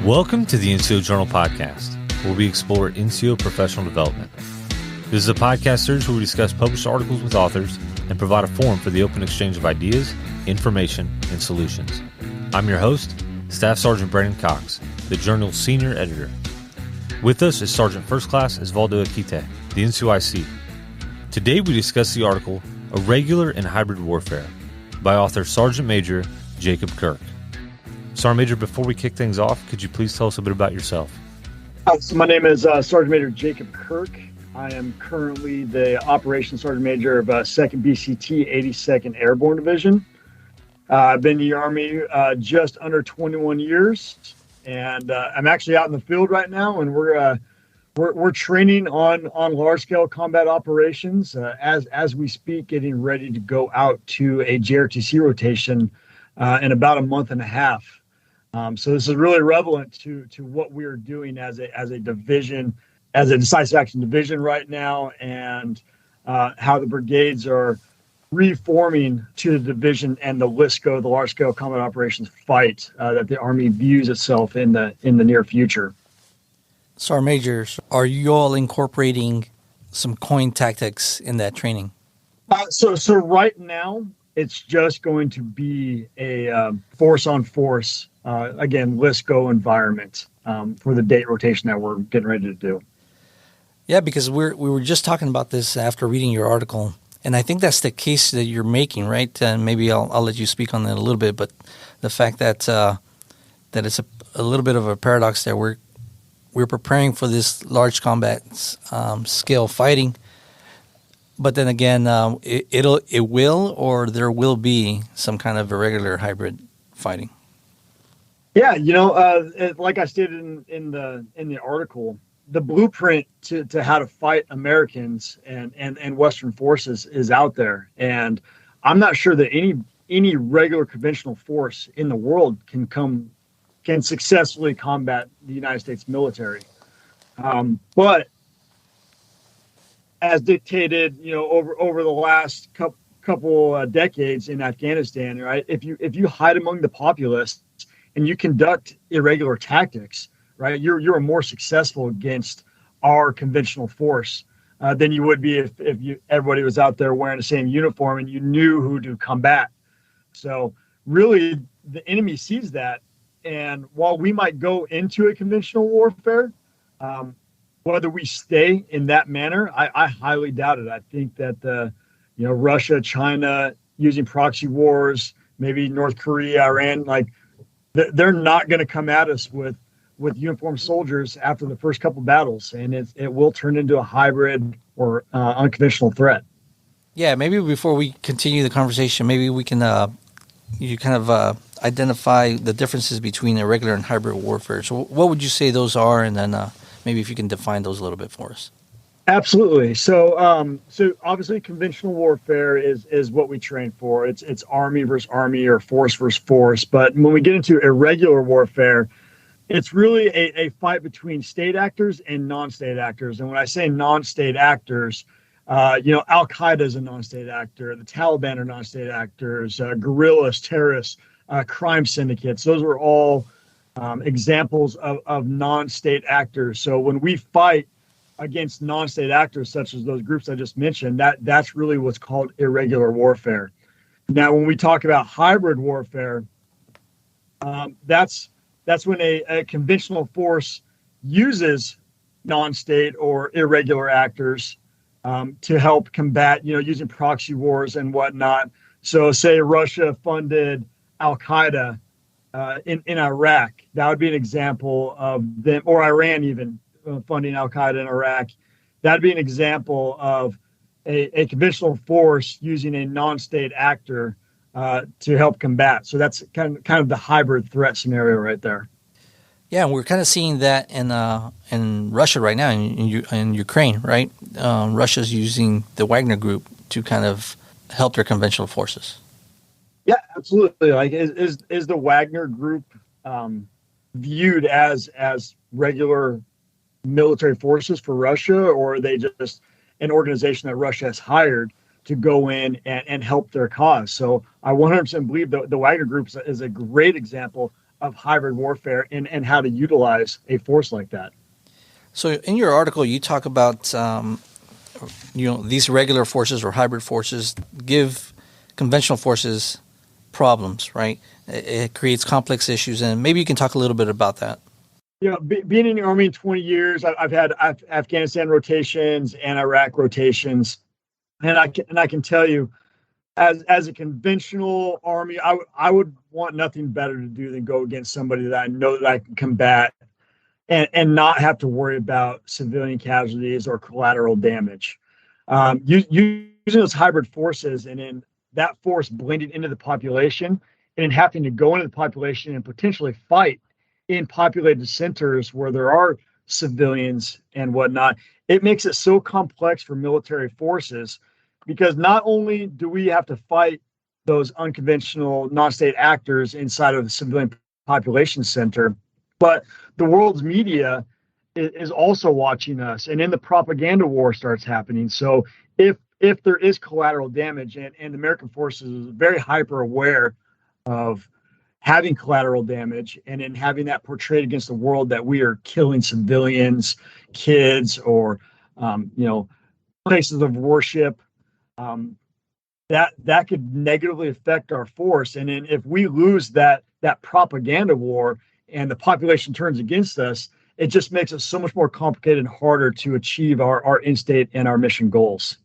Welcome to the NCO Journal Podcast, where we explore NCO professional development. This is a podcast series where we discuss published articles with authors and provide a forum for the open exchange of ideas, information, and solutions. I'm your host, Staff Sergeant Brandon Cox, the Journal's Senior Editor. With us is Sergeant First Class Osvaldo Akite, the NCOIC. Today we discuss the article, Irregular and Hybrid Warfare, by author Sergeant Major Jacob Kirk. Sergeant Major, before we kick things off, could you please tell us a bit about yourself? So my name is Sergeant Major Jacob Kirk. I am currently the Operations Sergeant Major of 2nd BCT 82nd Airborne Division. I've been in the Army just under 21 years, and I'm actually out in the field right now, and we're training on large-scale combat operations as we speak, getting ready to go out to a JRTC rotation in about a month and a half. So this is really relevant to what we are doing as a division, as a decisive action division right now, and how the brigades are reforming to the division and the LSCO, the large scale combat operations fight that the Army views itself in the near future. Sergeant Major, are you all incorporating some coin tactics in that training? So right now it's just going to be a force on force. Again, LSCO environment for the date rotation that we're getting ready to do. Yeah, because we were just talking about this after reading your article, and I think that's the case that you're making, right? And maybe I'll let you speak on that a little bit, but the fact that that it's a little bit of a paradox that we're preparing for this large combat scale fighting, but then again, it will or there will be some kind of irregular hybrid fighting. Yeah, like I stated in the article, the blueprint to how to fight Americans and Western forces is out there, and I'm not sure that any regular conventional force in the world can successfully combat the United States military. But as dictated, over the last couple decades in Afghanistan, right? If you hide among the populace and you conduct irregular tactics, right, you're more successful against our conventional force than you would be if everybody was out there wearing the same uniform and you knew who to combat. So really, the enemy sees that, and while we might go into a conventional warfare, whether we stay in that manner, I highly doubt it. I think that Russia, China using proxy wars, maybe North Korea, Iran, they're not going to come at us with uniformed soldiers after the first couple battles, and it will turn into a hybrid or unconventional threat. Yeah, maybe before we continue the conversation, maybe we can you kind of identify the differences between irregular and hybrid warfare. So what would you say those are, and then maybe if you can define those a little bit for us. Absolutely. So obviously conventional warfare is what we train for. It's army versus army or force versus force. But when we get into irregular warfare, it's really a fight between state actors and non-state actors. And when I say non-state actors, Al-Qaeda is a non-state actor. The Taliban are non-state actors. Guerrillas, terrorists, crime syndicates. Those are all examples of non-state actors. So when we fight against non-state actors, such as those groups I just mentioned, that's really what's called irregular warfare. Now, when we talk about hybrid warfare, that's when a conventional force uses non-state or irregular actors to help combat, using proxy wars and whatnot. So say Russia funded Al-Qaeda in Iraq. That would be an example of them, or Iran even funding Al-Qaeda in Iraq. That'd be an example of a conventional force using a non-state actor to help combat. So that's kind of the hybrid threat scenario right there. Yeah, and we're kind of seeing that in Russia right now, in Ukraine, right? Russia's using the Wagner Group to kind of help their conventional forces. Yeah, absolutely. Is the Wagner Group viewed as regular military forces for Russia, or are they just an organization that Russia has hired to go in and help their cause? So I 100% believe the Wagner Group is a great example of hybrid warfare and how to utilize a force like that. So in your article, you talk about these regular forces or hybrid forces give conventional forces problems, right? It creates complex issues, and maybe you can talk a little bit about that. Being in the Army in 20 years, I've had Afghanistan rotations and Iraq rotations, and I can tell you, as a conventional Army, I would want nothing better to do than go against somebody that I know that I can combat and not have to worry about civilian casualties or collateral damage. Using those hybrid forces and in that force blending into the population and having to go into the population and potentially fight in populated centers where there are civilians and whatnot, it makes it so complex for military forces, because not only do we have to fight those unconventional non-state actors inside of the civilian population center, but the world's media is also watching us, and then the propaganda war starts happening. So if there is collateral damage, and the American forces is very hyper aware of having collateral damage and then having that portrayed against the world that we are killing civilians, kids, or places of worship, that could negatively affect our force. And then if we lose that propaganda war and the population turns against us, it just makes it so much more complicated and harder to achieve our in-state and our mission goals.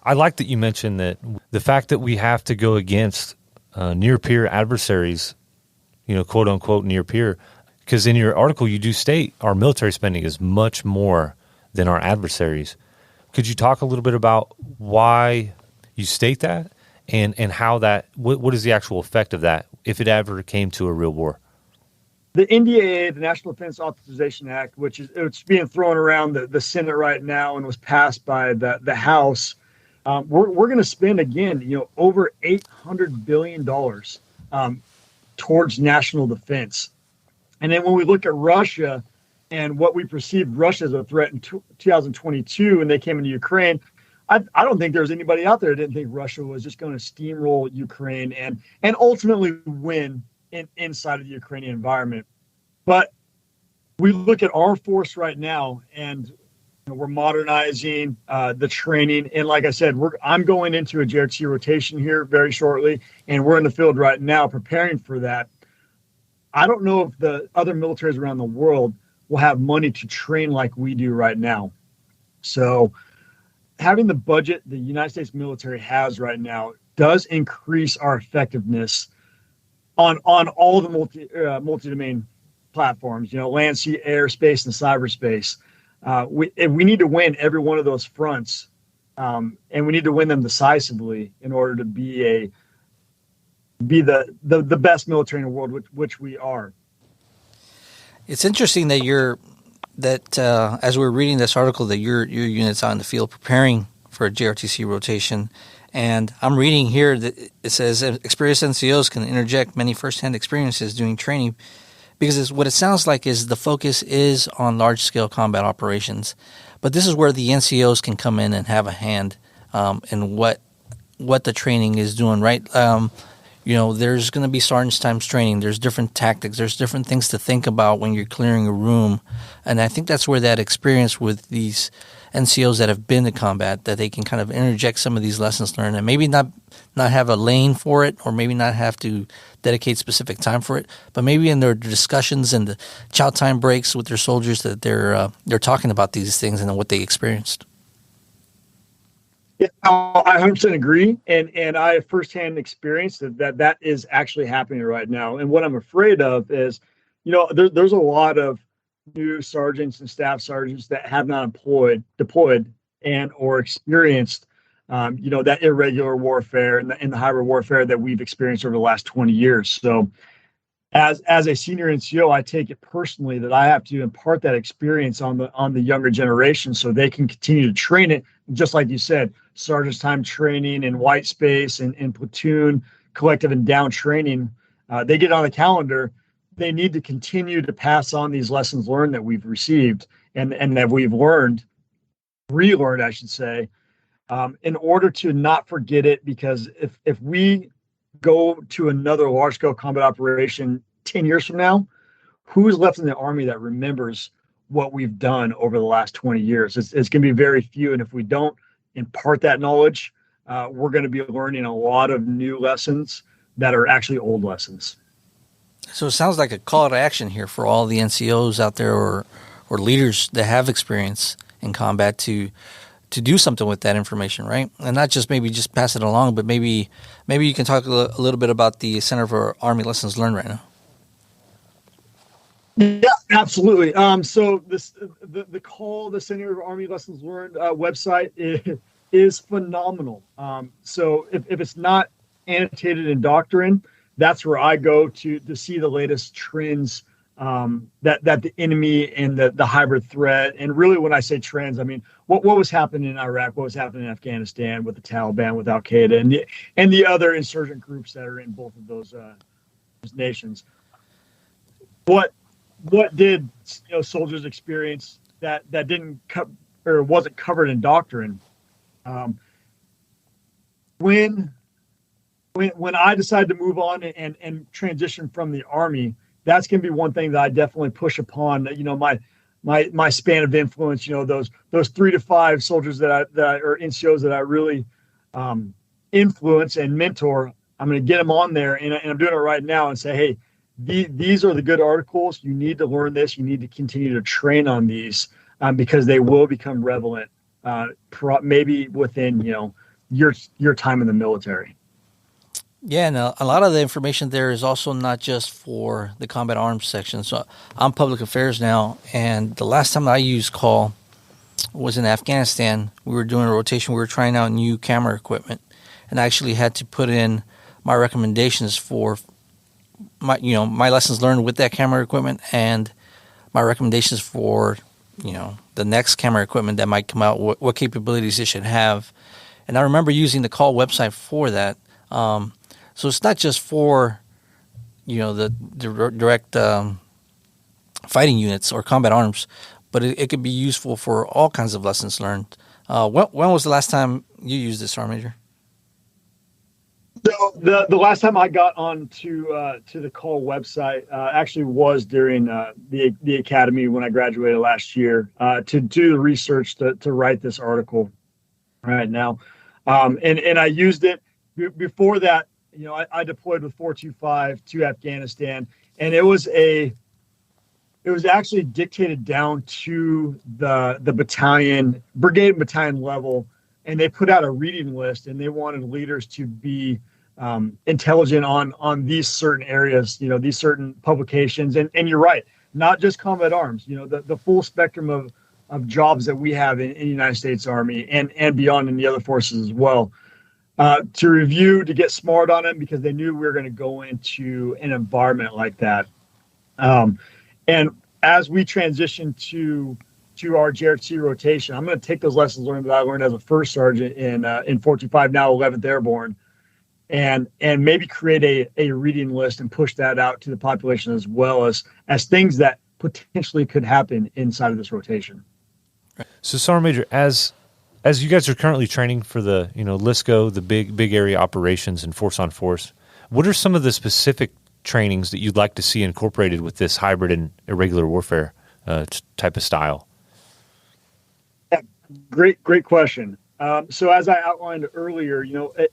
I like that you mentioned that the fact that we have to go against near-peer adversaries, quote unquote near peer, because in your article you do state our military spending is much more than our adversaries. Could you talk a little bit about why you state that and how that, what is the actual effect of that if it ever came to a real war? The NDAA, the National Defense Authorization Act, which is it's being thrown around the Senate right now and was passed by the House, we're going to spend again, over $800 billion towards national defense. And then when we look at Russia and what we perceived Russia as a threat in 2022, when they came into Ukraine, I don't think there's anybody out there that didn't think Russia was just going to steamroll Ukraine and ultimately win inside of the Ukrainian environment. But we look at our force right now, and we're modernizing the training. And like I said, I'm going into a JRT rotation here very shortly, and we're in the field right now preparing for that. I don't know if the other militaries around the world will have money to train like we do right now. So having the budget the United States military has right now does increase our effectiveness on all the multi-domain platforms, land, sea, air, space, and cyberspace. We need to win every one of those fronts, and we need to win them decisively in order to be the best military in the world, which we are. It's interesting that as we're reading this article, that your unit's out in the field preparing for a JRTC rotation. And I'm reading here that it says experienced NCOs can interject many firsthand experiences during training, because what it sounds like is the focus is on large-scale combat operations. But this is where the NCOs can come in and have a hand in what the training is doing, right? There's going to be sergeant's times training. There's different tactics. There's different things to think about when you're clearing a room. And I think that's where that experience with these NCOs that have been to combat, that they can kind of interject some of these lessons learned and maybe not have a lane for it, or maybe not have to dedicate specific time for it, but maybe in their discussions and the chow time breaks with their soldiers that they're talking about these things and what they experienced. Yeah, I 100% agree, and I have firsthand experience that is actually happening right now. And what I'm afraid of is, there's a lot of new sergeants and staff sergeants that have not deployed and or experienced, that irregular warfare and the hybrid warfare that we've experienced over the last 20 years. So, as a senior NCO, I take it personally that I have to impart that experience on the younger generation so they can continue to train it. Just like you said, sergeant's time training in white space and platoon, collective and down training, they get on the calendar. They need to continue to pass on these lessons learned that we've received and that we've relearned, I should say, in order to not forget it. Because if we go to another large-scale combat operation 10 years from now, who's left in the Army that remembers what we've done over the last 20 years? It's going to be very few. And if we don't impart that knowledge, we're going to be learning a lot of new lessons that are actually old lessons. So it sounds like a call to action here for all the NCOs out there or leaders that have experience in combat to do something with that information, right? And not just maybe just pass it along, but maybe you can talk a little bit about the Center for Army Lessons Learned right now. Yeah, absolutely. So the Center for Army Lessons Learned website is phenomenal. So if it's not annotated in doctrine, that's where I go to see the latest trends that the enemy and the hybrid threat. And really, when I say trends, I mean what was happening in Iraq, what was happening in Afghanistan with the Taliban, with Al Qaeda, and the other insurgent groups that are in both of those nations. What did soldiers experience that didn't or wasn't covered in doctrine? When I decided to move on and transition from the Army, that's going to be one thing that I definitely push upon. My span of influence. Those 3 to 5 soldiers that or NCOs that I really influence and mentor. I'm going to get them on there, and I'm doing it right now, and say, hey, these are the good articles. You need to learn this. You need to continue to train on these because they will become relevant, maybe within your time in the military. Yeah, and a lot of the information there is also not just for the combat arms section. So I'm public affairs now, and the last time I used call was in Afghanistan. We were doing a rotation. We were trying out new camera equipment, and I actually had to put in my recommendations for my lessons learned with that camera equipment and my recommendations for the next camera equipment that might come out, what capabilities it should have. And I remember using the call website for that. So it's not just for the direct fighting units or combat arms, but it could be useful for all kinds of lessons learned. When was the last time you used this, Sergeant Major? So the last time I got on to the call website actually was during the academy when I graduated last year to do the research to write this article right now, and I used it before that. I deployed with 425 to Afghanistan, and it was actually dictated down to the brigade and battalion level, and they put out a reading list, and they wanted leaders to be intelligent on these certain areas, these certain publications. And you're right, not just combat arms, the full spectrum of jobs that we have in the United States Army and beyond in the other forces as well, to review, to get smart on them, because they knew we were going to go into an environment like that. And as we transition to our JRT rotation, I'm going to take those lessons learned that I learned as a first sergeant in 425, now 11th Airborne, and maybe create a reading list and push that out to the population, as well as things that potentially could happen inside of this rotation. So, Sergeant Major, as you guys are currently training for the LISCO, the big area operations and force on force, what are some of the specific trainings that you'd like to see incorporated with this hybrid and irregular warfare type of style? Yeah, great question. So as I outlined earlier,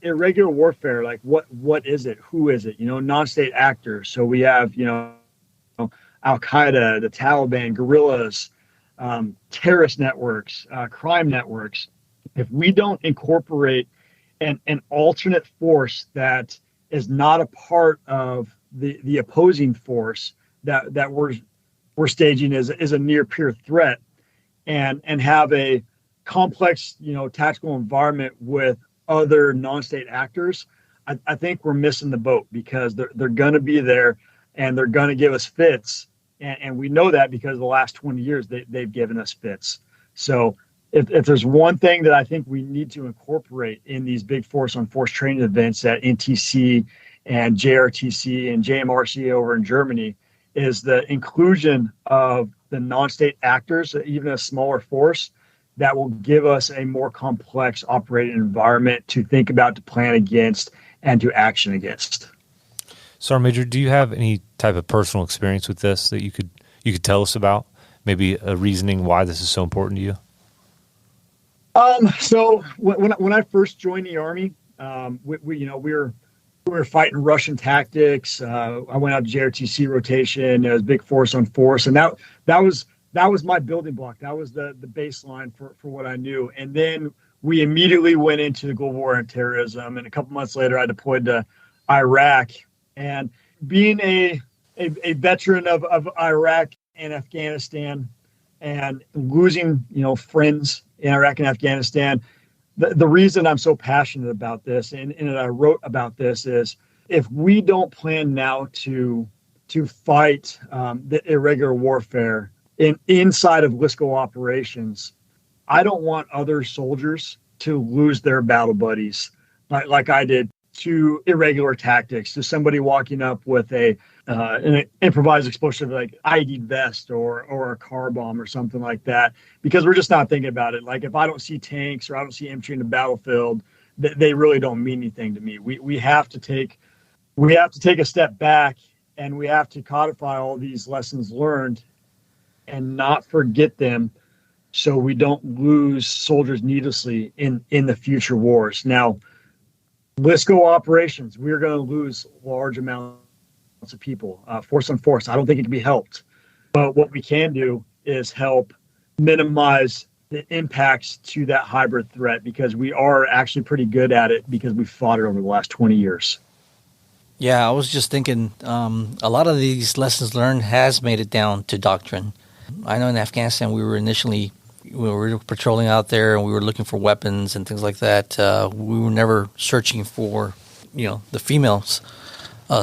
irregular warfare, like what is it? Who is it? Non-state actors. So we have, Al Qaeda, the Taliban, guerrillas, terrorist networks, crime networks. If we don't incorporate an alternate force that is not a part of the opposing force that we're staging is a near peer threat, and have a complex, tactical environment with other non-state actors, I think we're missing the boat, because they're going to be there and they're going to give us fits. And we know that because the last 20 years they've given us fits. So if there's one thing that I think we need to incorporate in these big force on force training events at NTC and JRTC and JMRC over in Germany, is the inclusion of the non-state actors, even a smaller force, that will give us a more complex operating environment to think about, to plan against, and to action against. Sergeant Major, do you have any type of personal experience with this that you could tell us about? Maybe a reasoning why this is so important to you? So when I first joined the Army, we were fighting Russian tactics. I went out to JRTC rotation. It was big force on force, and that was my building block. That was the baseline for what I knew. And then we immediately went into the global war on terrorism. And a couple months later, I deployed to Iraq. And being a veteran of Iraq and Afghanistan, and losing friends in Iraq and Afghanistan, the reason I'm so passionate about this and I wrote about this is, if we don't plan now to fight the irregular warfare inside of LSCO operations, I don't want other soldiers to lose their battle buddies like I did to irregular tactics, to somebody walking up with an improvised explosive like IED vest or a car bomb or something like that, because we're just not thinking about it. Like, if I don't see tanks or I don't see infantry in the battlefield, they really don't mean anything to me. We have to take a step back, and we have to codify all these lessons learned and not forget them, so we don't lose soldiers needlessly in the future wars. Now, LSCO operations, we're going to lose large amounts of people, force on force. I don't think it can be helped. But what we can do is help minimize the impacts to that hybrid threat, because we are actually pretty good at it because we fought it over the last 20 years. Yeah, I was just thinking a lot of these lessons learned has made it down to doctrine. I know in Afghanistan we were patrolling out there and we were looking for weapons and things like that. We were never searching for, the females,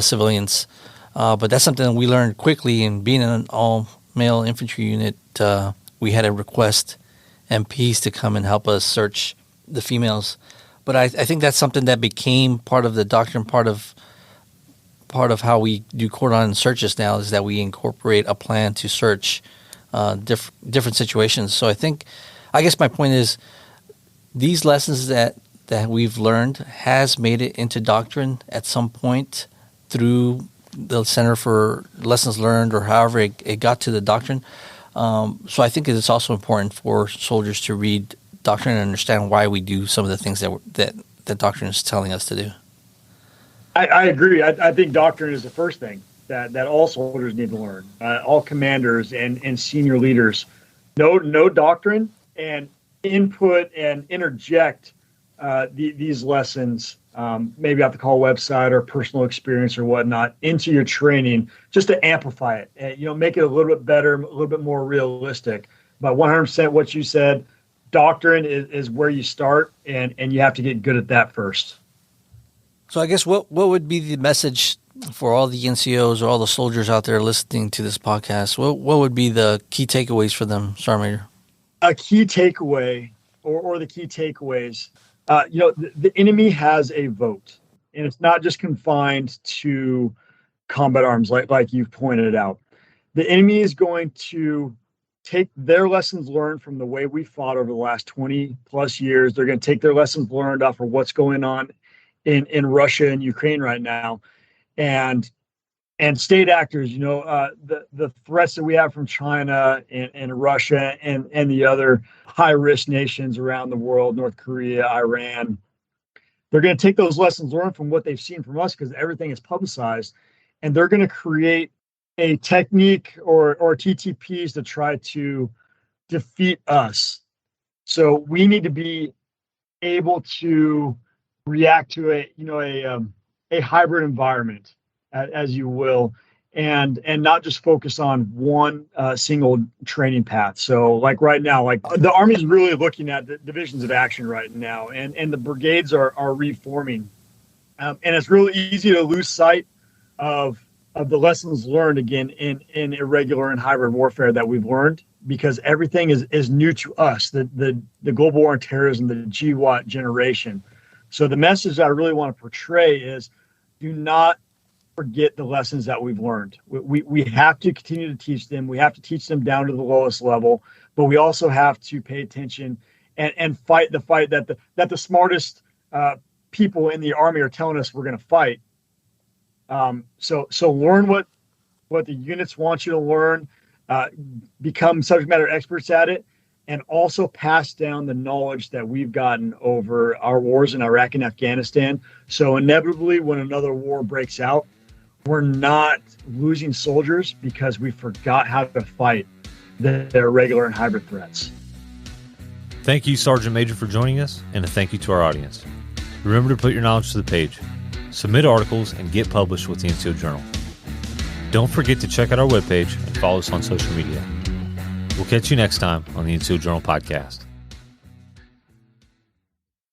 civilians. But that's something that we learned quickly. And being in an all-male infantry unit, we had to request MPs to come and help us search the females. But I think that's something that became part of the doctrine, part of how we do cordon searches now, is that we incorporate a plan to search different situations. So I guess my point is, these lessons that we've learned has made it into doctrine at some point through the Center for Lessons Learned, or however it got to the doctrine. So I think it's also important for soldiers to read doctrine and understand why we do some of the things that doctrine is telling us to do. I agree. I think doctrine is the first thing that all soldiers need to learn. All commanders and senior leaders know doctrine and input and interject these lessons, maybe at the call website or personal experience or whatnot, into your training, just to amplify it and make it a little bit better, a little bit more realistic. But 100% what you said, doctrine is where you start, and you have to get good at that first. So I guess what would be the message for all the NCOs or all the soldiers out there listening to this podcast? What would be the key takeaways for them, Sergeant Major? A key takeaway or the key takeaways, the enemy has a vote, and it's not just confined to combat arms like you've pointed out. The enemy is going to take their lessons learned from the way we fought over the last 20 plus years. They're going to take their lessons learned off of what's going on in Russia and Ukraine right now, and state actors, the threats that we have from China and Russia and the other high risk nations around the world, North Korea, Iran. They're going to take those lessons learned from what they've seen from us, because everything is publicized, and they're going to create a technique or TTPs to try to defeat us. So we need to be able to react to a hybrid environment, as you will, and not just focus on one single training path. So like right now, like the Army's really looking at the divisions of action right now, and the brigades are reforming. And it's really easy to lose sight of the lessons learned again in irregular and hybrid warfare that we've learned, because everything is new to us, the global war on terrorism, the GWAT generation. So the message I really want to portray is, do not forget the lessons that we've learned. We have to continue to teach them. We have to teach them down to the lowest level, but we also have to pay attention and fight the fight that the smartest people in the Army are telling us we're going to fight. So learn what the units want you to learn, become subject matter experts at it, and also pass down the knowledge that we've gotten over our wars in Iraq and Afghanistan. So inevitably, when another war breaks out, we're not losing soldiers because we forgot how to fight the irregular and hybrid threats. Thank you, Sergeant Major, for joining us, and a thank you to our audience. Remember to put your knowledge to the page. Submit articles and get published with the NCO Journal. Don't forget to check out our webpage and follow us on social media. We'll catch you next time on the NCO Journal Podcast.